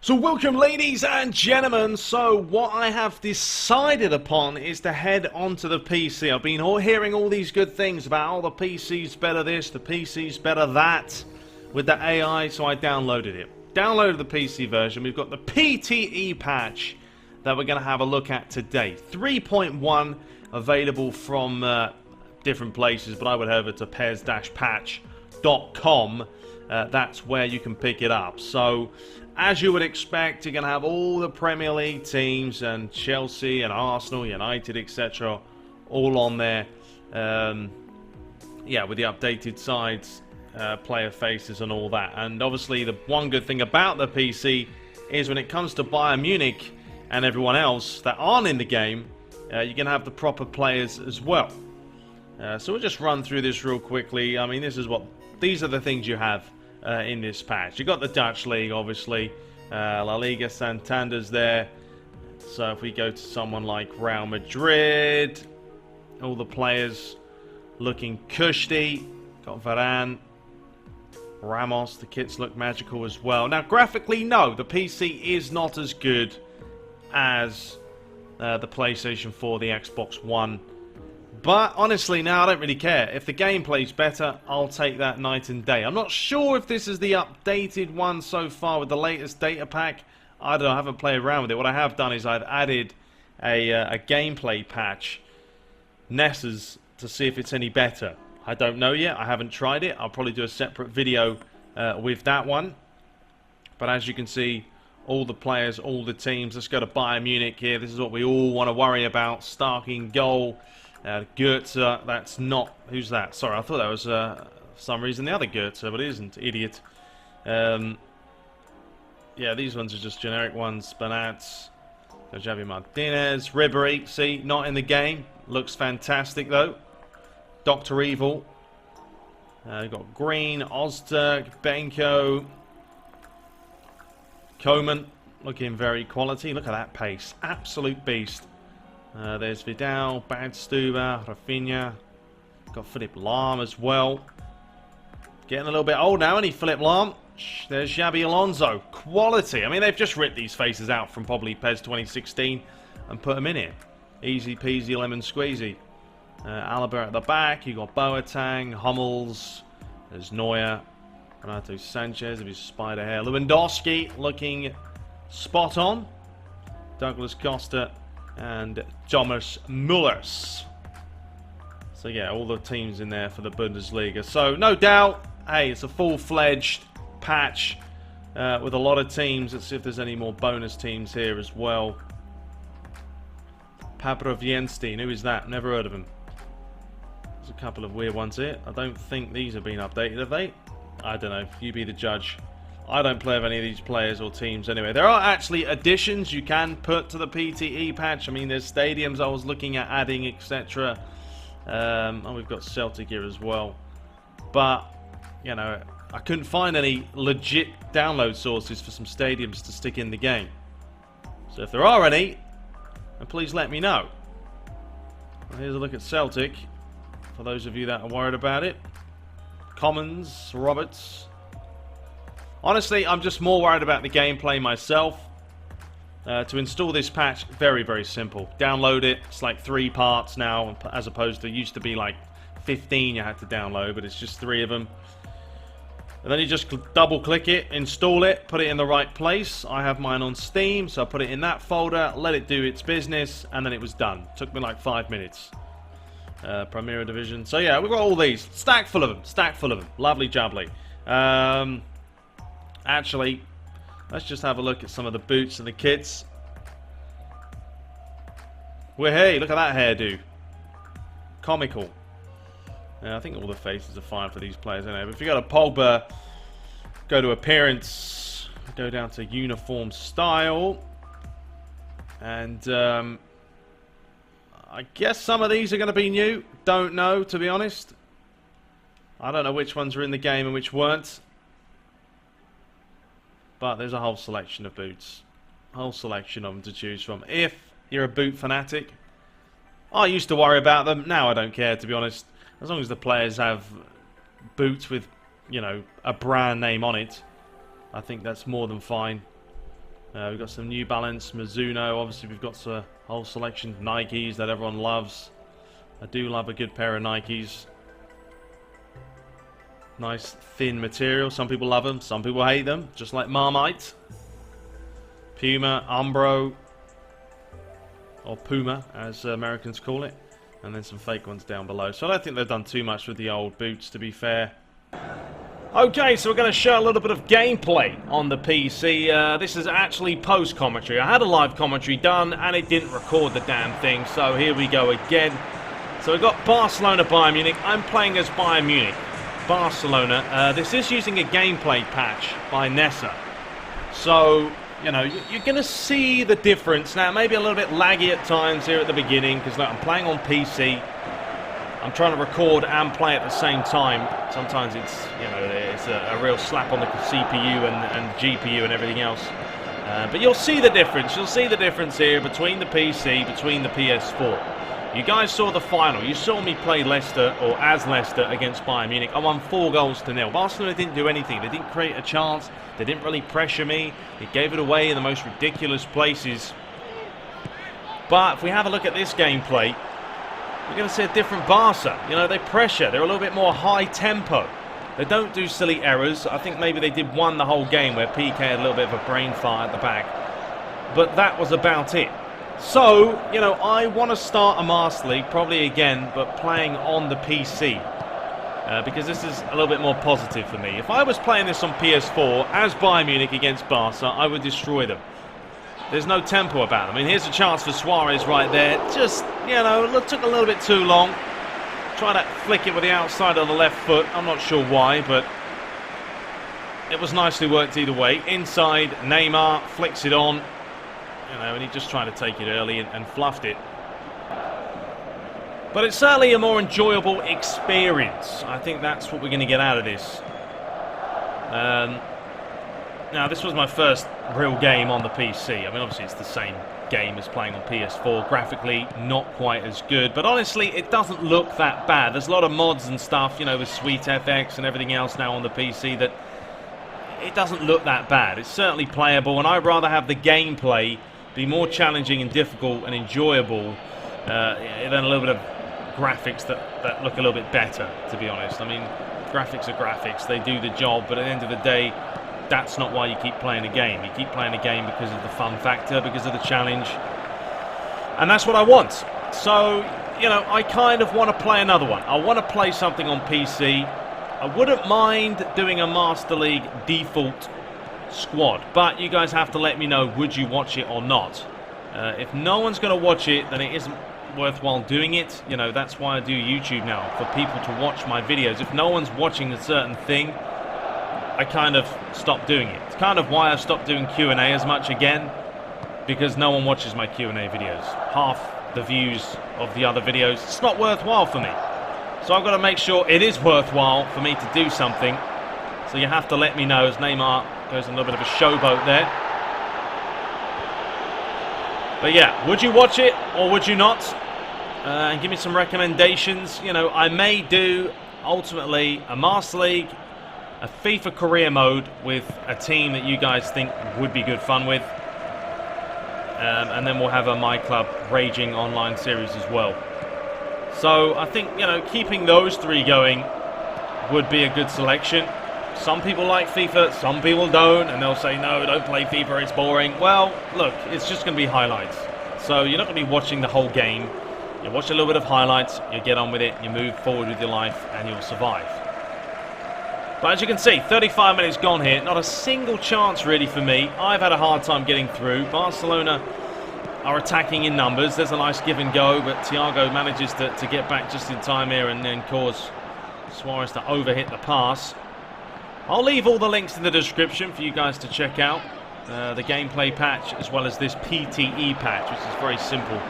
So welcome ladies and gentlemen. So what I have decided upon is to head onto the PC. I've been hearing all these good things about, oh, the PC's better this, the PC's better that with the AI, so I downloaded it. Downloaded the PC version. We've got the PTE patch that we're going to have a look at today. 3.1 available from different places, but I would head over to PES-patch.com. That's where you can pick it up. So as you would expect, you're going to have all the Premier League teams and Chelsea and Arsenal, United, etc. all on there. Yeah, with the updated sides, player faces and all that. And obviously the one good thing about the PC is when it comes to Bayern Munich and everyone else that aren't in the game, you're going to have the proper players as well. So we'll just run through this real quickly. I mean, these are the things you have in this patch. You've got the Dutch League, obviously. La Liga Santander's there. So if we go to someone like Real Madrid, all the players looking cushy. Got Varane, Ramos, the kits look magical as well. Now, graphically, no, the PC is not as good as the PlayStation 4, the Xbox One. But honestly, now I don't really care. If the gameplay's better, I'll take that night and day. I'm not sure if this is the updated one so far with the latest data pack. I don't know, I haven't played around with it. What I have done is I've added a gameplay patch, Ness's, to see if it's any better. I don't know yet. I haven't tried it. I'll probably do a separate video with that one. But as you can see, all the players, all the teams. Let's go to Bayern Munich here. This is what we all want to worry about. Stark in goal. Goetze, that's not... Who's that? Sorry, I thought that was, for some reason, the other Goetze, but it isn't. Idiot. Yeah, these ones are just generic ones. Bernat, Javi Martinez, Ribéry. See, not in the game. Looks fantastic, though. Dr. Evil. We've got Green, Ozturk, Benko. Koeman, looking very quality. Look at that pace. Absolute beast. There's Vidal, Badstuber, Rafinha. Got Philipp Lahm as well. Getting a little bit old now, isn't he, Philipp Lahm? There's Xabi Alonso. Quality. I mean, they've just ripped these faces out from probably PES 2016 and put them in here. Easy peasy lemon squeezy. Alaba at the back. You got Boateng, Hummels. There's Neuer. Renato Sanchez with his spider hair. Lewandowski looking spot on. Douglas Costa. And Thomas Müllers. So yeah, all the teams in there for the Bundesliga. So no doubt, hey, it's a full-fledged patch with a lot of teams. Let's see if there's any more bonus teams here as well. Pabrovienstein, who is that? Never heard of him. There's a couple of weird ones here. I don't think these have been updated, have they? I don't know. You be the judge. I don't play with any of these players or teams anyway. There are actually additions you can put to the PTE patch. I mean, there's stadiums I was looking at adding, etc. And we've got Celtic here as well. But, you know, I couldn't find any legit download sources for some stadiums to stick in the game. So if there are any, then please let me know. Well, here's a look at Celtic, for those of you that are worried about it. Commons, Roberts. Honestly, I'm just more worried about the gameplay myself. To install this patch, very, very simple. Download it. It's like 3 parts now, as opposed to used to be like 15 you had to download, but it's just 3 of them. And then you just double-click it, install it, put it in the right place. I have mine on Steam, so I put it in that folder, let it do its business, and then it was done. Took me like 5 minutes. Premier Division. So yeah, we've got all these. Stack full of them. Stack full of them. Lovely jubbly. Actually, let's just have a look at some of the boots and the kits. Well, hey, look at that hairdo. Comical. I think all the faces are fine for these players anyway. But if you got a Pogba, go to appearance, go down to uniform style. And I guess some of these are going to be new. Don't know, to be honest. I don't know which ones are in the game and which weren't. But there's a whole selection of boots. A whole selection of them to choose from. If you're a boot fanatic. I used to worry about them. Now I don't care, to be honest. As long as the players have boots with, you know, a brand name on it, I think that's more than fine. We've got some New Balance, Mizuno. Obviously, we've got a whole selection of Nikes that everyone loves. I do love a good pair of Nikes. Nice thin material. Some people love them, some people hate them, just like Marmite. Puma, Umbro, or Puma as Americans call it. And then some fake ones down below. So I don't think they've done too much with the old boots, to be fair. Okay, so we're going to show a little bit of gameplay on the PC. This is actually post-commentary. I had a live commentary done, and it didn't record the damn thing. So here we go again. So we've got Barcelona, Bayern Munich. I'm playing as Bayern Munich. Barcelona. This is using a gameplay patch by Nessa. So, you know, you're going to see the difference. Now, maybe a little bit laggy at times here at the beginning, because I'm playing on PC. I'm trying to record and play at the same time. Sometimes it's, you know, it's a real slap on the CPU and GPU and everything else. But you'll see the difference. You'll see the difference here between the PC, between the PS4. You guys saw the final. You saw me play Leicester, or as Leicester, against Bayern Munich. I won 4-0. Barcelona didn't do anything. They didn't create a chance. They didn't really pressure me. They gave it away in the most ridiculous places. But if we have a look at this gameplay, we're going to see a different Barca. You know, they pressure. They're a little bit more high tempo. They don't do silly errors. I think maybe they did one the whole game where PK had a little bit of a brain fart at the back. But that was about it. So, you know, I want to start a Master League, probably again, but playing on the PC. Because this is a little bit more positive for me. If I was playing this on PS4 as Bayern Munich against Barca, I would destroy them. There's no tempo about them. I mean, here's a chance for Suarez right there. Just, you know, took a little bit too long. Try to flick it with the outside of the left foot. I'm not sure why, but it was nicely worked either way. Inside, Neymar flicks it on. You know, and he just tried to take it early and fluffed it. But it's certainly a more enjoyable experience. I think that's what we're going to get out of this. Now, this was my first real game on the PC. I mean, obviously, it's the same game as playing on PS4. Graphically, not quite as good. But honestly, it doesn't look that bad. There's a lot of mods and stuff, you know, with Sweet FX and everything else now on the PC that it doesn't look that bad. It's certainly playable, and I'd rather have the gameplay be more challenging and difficult and enjoyable than a little bit of graphics that look a little bit better, to be honest. I mean, graphics are graphics. They do the job, but at the end of the day, that's not why you keep playing a game. You keep playing a game because of the fun factor, because of the challenge. And that's what I want. So, you know, I kind of want to play another one. I want to play something on PC. I wouldn't mind doing a Master League default squad, but you guys have to let me know, would you watch it or not? If no one's going to watch it, then it isn't worthwhile doing it. You know, that's why I do YouTube now, for people to watch my videos. If no one's watching a certain thing, I kind of stopped doing it. It's kind of why I've stopped doing Q&A as much again, because no one watches my Q&A videos. Half the views of the other videos, it's not worthwhile for me. So I've got to make sure it is worthwhile for me to do something. So you have to let me know, as Neymar goes in a little bit of a showboat there. But yeah, would you watch it or would you not? And give me some recommendations. You know, I may do, ultimately, a Master League, a FIFA career mode with a team that you guys think would be good fun with. And then we'll have a My Club Raging online series as well. So I think, you know, keeping those three going would be a good selection. Some people like FIFA, some people don't, and they'll say, no, don't play FIFA, it's boring. Well, look, it's just going to be highlights. So you're not going to be watching the whole game. You watch a little bit of highlights, you get on with it, you move forward with your life, and you'll survive. But as you can see, 35 minutes gone here. Not a single chance really for me. I've had a hard time getting through. Barcelona are attacking in numbers. There's a nice give and go, but Thiago manages to get back just in time here and then cause Suarez to overhit the pass. I'll leave all the links in the description for you guys to check out. The gameplay patch as well as this PTE patch, which is very simple.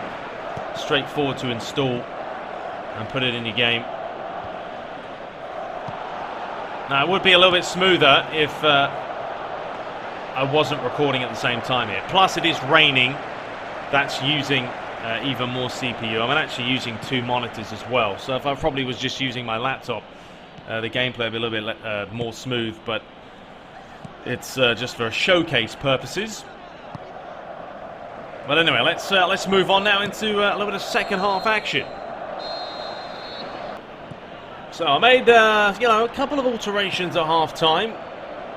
Straightforward to install and put it in your game. Now, it would be a little bit smoother if I wasn't recording at the same time here. Plus, it is raining. That's using even more CPU. I'm actually using two monitors as well. So if I probably was just using my laptop, the gameplay would be a little bit more smooth. But it's just for showcase purposes. But anyway, let's move on now into a little bit of second half action. So I made a couple of alterations at half time.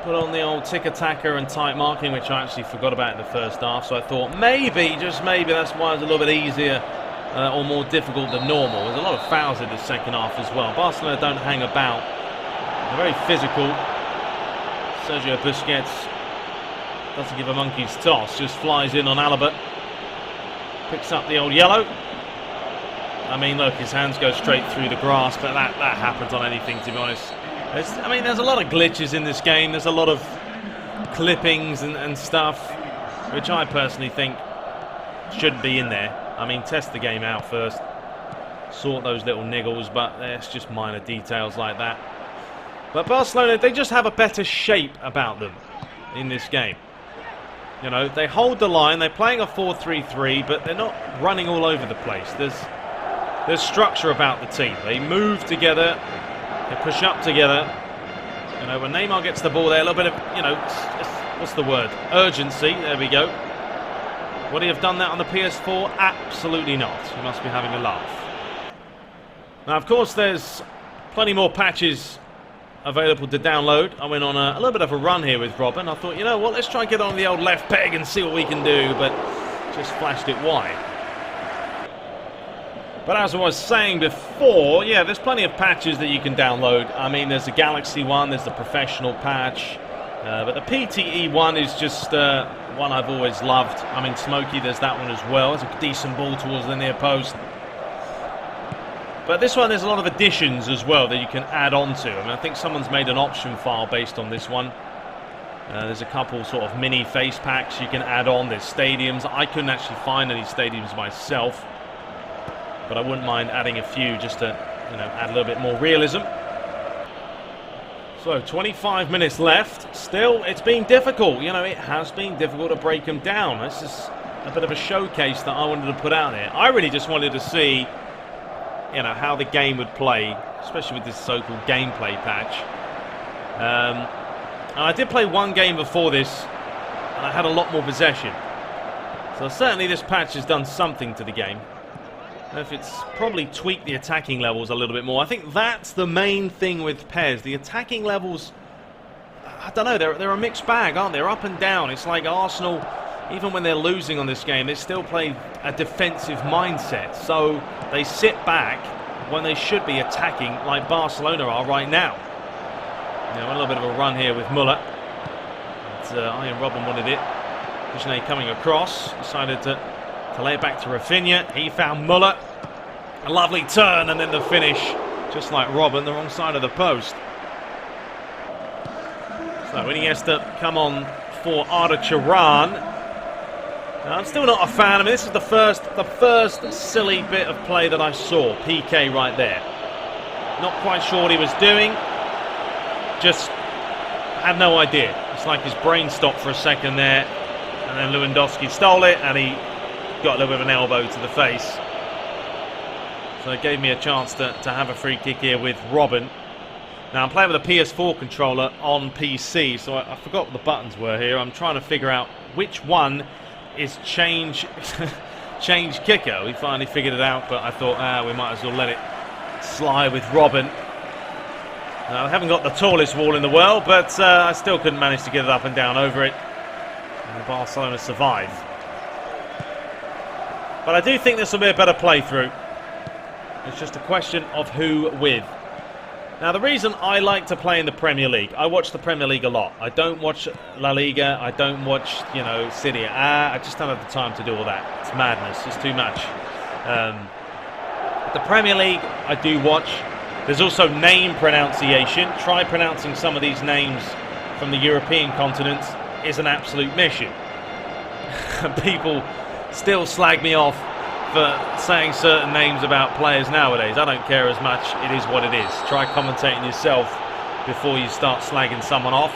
Put on the old tick attacker and tight marking, which I actually forgot about in the first half. So I thought maybe, just maybe, that's why it was a little bit easier or more difficult than normal. There's a lot of fouls in the second half as well. Barcelona don't hang about. They're very physical. Sergio Busquets doesn't give a monkey's toss, just flies in on Alaba. Picks up the old yellow. I mean, look, his hands go straight through the grass, but that happens on anything, to be honest. There's a lot of glitches in this game. There's a lot of clippings and stuff, which I personally think shouldn't be in there. I mean, test the game out first. Sort those little niggles, but it's just minor details like that. But Barcelona, they just have a better shape about them in this game. You know, they hold the line, they're playing a 4-3-3, but they're not running all over the place. There's structure about the team. They move together, they push up together. You know, when Neymar gets the ball there, a little bit of, what's the word? Urgency, there we go. Would he have done that on the PS4? Absolutely not. He must be having a laugh. Now, of course, there's plenty more patches available to download. I went on a little bit of a run here with Robin. I thought, you know what, let's try and get on the old left peg and see what we can do, but just flashed it wide. But as I was saying before, yeah, there's plenty of patches that you can download. I mean, there's the Galaxy one, there's the professional patch, but the PTE one is just one I've always loved. I mean, Smokey, there's that one as well. It's a decent ball towards the near post. But this one, there's a lot of additions as well that you can add on to. I mean, I think someone's made an option file based on this one. There's a couple sort of mini face packs you can add on. There's stadiums. I couldn't actually find any stadiums myself, but I wouldn't mind adding a few just to, add a little bit more realism. So 25 minutes left. Still, it's been difficult. It has been difficult to break them down. This is a bit of a showcase that I wanted to put out there. I really just wanted to see how the game would play, especially with this so-called gameplay patch. And I did play one game before this, and I had a lot more possession. So certainly this patch has done something to the game. If it's probably tweaked the attacking levels a little bit more. I think that's the main thing with PES. The attacking levels, I don't know, they're a mixed bag, aren't they? They're up and down. It's like Arsenal, even when they're losing on this game, they still play a defensive mindset. So they sit back when they should be attacking like Barcelona are right now. A little bit of a run here with Muller. Iron Robin wanted it. Visionay coming across. Decided to lay it back to Rafinha. He found Muller. A lovely turn and then the finish. Just like Robin, the wrong side of the post. So Iniesta come on for Arda Turan. I'm still not a fan. I mean, this is the first silly bit of play that I saw. PK right there. Not quite sure what he was doing. Just had no idea. It's like his brain stopped for a second there. And then Lewandowski stole it and he got a little bit of an elbow to the face. So it gave me a chance to have a free kick here with Robin. Now I'm playing with a PS4 controller on PC, so I forgot what the buttons were here. I'm trying to figure out which one is change kicker. We finally figured it out, but I thought we might as well let it slide with Robin. Now, I haven't got the tallest wall in the world, but I still couldn't manage to get it up and down over it. And Barcelona survive. But I do think this will be a better playthrough. It's just a question of who with. Now, the reason I like to play in the Premier League, I watch the Premier League a lot. I don't watch La Liga. I don't watch, Serie A. I just don't have the time to do all that. It's madness. It's too much. The Premier League, I do watch. There's also name pronunciation. Try pronouncing some of these names from the European continent is an absolute mission. People still slag me off for saying certain names about players nowadays. I don't care as much. It is what it is. Try commentating yourself before you start slagging someone off.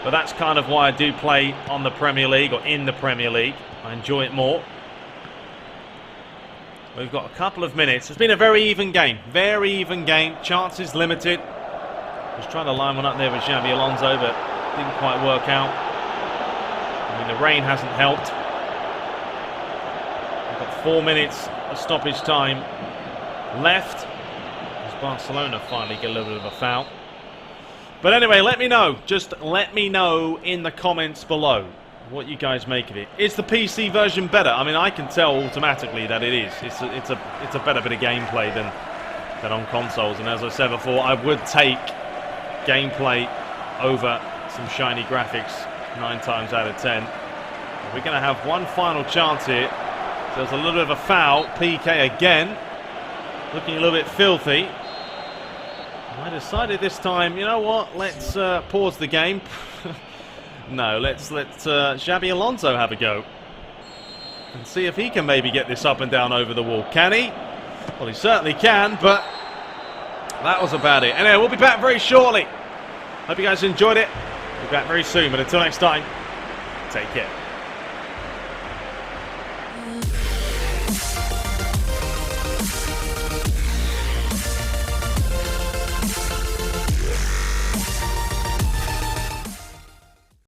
But that's kind of why I do play on the Premier League or in the Premier League. I enjoy it more. We've got a couple of minutes. It's been a very even game. Very even game. Chances limited. Was trying to line one up there with Xabi Alonso, but didn't quite work out. I mean, the rain hasn't helped. 4 minutes of stoppage time left. As Barcelona finally get a little bit of a foul. But anyway, let me know. Just let me know in the comments below what you guys make of it. Is the PC version better? I mean, I can tell automatically that it is. It's a better bit of gameplay than on consoles. And as I said before, I would take gameplay over some shiny graphics 9 times out of 10. We're going to have one final chance here. So there's a little bit of a foul. PK again. Looking a little bit filthy. I decided this time, you know what, let's pause the game. No, let's let Xabi Alonso have a go. And see if he can maybe get this up and down over the wall. Can he? Well, he certainly can, but that was about it. Anyway, we'll be back very shortly. Hope you guys enjoyed it. We'll be back very soon, but until next time, take care.